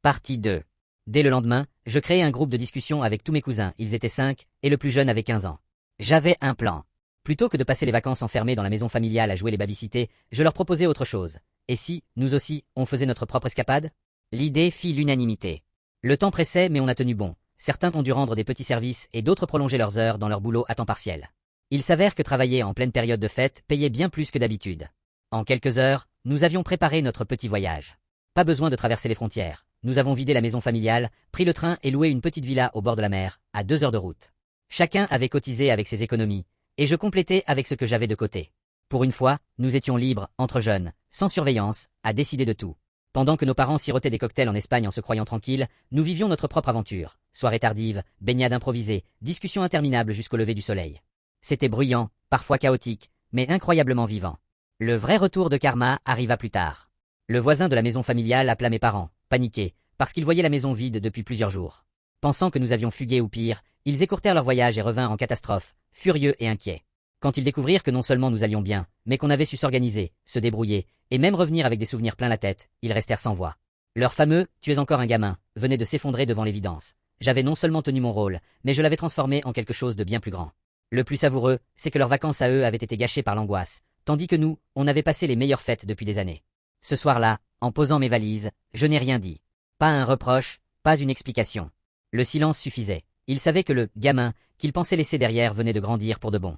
Partie 2. Dès le lendemain, je créai un groupe de discussion avec tous mes cousins, ils étaient 5, et le plus jeune avait 15 ans. J'avais un plan. Plutôt que de passer les vacances enfermés dans la maison familiale à jouer les babysités, je leur proposais autre chose. Et si, nous aussi, on faisait notre propre escapade? L'idée fit l'unanimité. Le temps pressait mais on a tenu bon. Certains ont dû rendre des petits services et d'autres prolonger leurs heures dans leur boulot à temps partiel. Il s'avère que travailler en pleine période de fête payait bien plus que d'habitude. En quelques heures, nous avions préparé notre petit voyage. Pas besoin de traverser les frontières. Nous avons vidé la maison familiale, pris le train et loué une petite villa au bord de la mer, à 2 heures de route. Chacun avait cotisé avec ses économies, et je complétais avec ce que j'avais de côté. Pour une fois, nous étions libres, entre jeunes, sans surveillance, à décider de tout. Pendant que nos parents sirotaient des cocktails en Espagne en se croyant tranquilles, nous vivions notre propre aventure. Soirée tardive, baignade improvisée, discussions interminables jusqu'au lever du soleil. C'était bruyant, parfois chaotique, mais incroyablement vivant. Le vrai retour de Karma arriva plus tard. Le voisin de la maison familiale appela mes parents, paniqués, parce qu'ils voyaient la maison vide depuis plusieurs jours. Pensant que nous avions fugué ou pire, ils écourtèrent leur voyage et revinrent en catastrophe, furieux et inquiets. Quand ils découvrirent que non seulement nous allions bien, mais qu'on avait su s'organiser, se débrouiller, et même revenir avec des souvenirs plein la tête, ils restèrent sans voix. Leur fameux « tu es encore un gamin » venait de s'effondrer devant l'évidence. J'avais non seulement tenu mon rôle, mais je l'avais transformé en quelque chose de bien plus grand. Le plus savoureux, c'est que leurs vacances à eux avaient été gâchées par l'angoisse, tandis que nous, on avait passé les meilleures fêtes depuis des années. Ce soir-là, en posant mes valises, je n'ai rien dit. Pas un reproche, pas une explication. Le silence suffisait. Ils savaient que le « gamin » qu'ils pensaient laisser derrière venait de grandir pour de bon.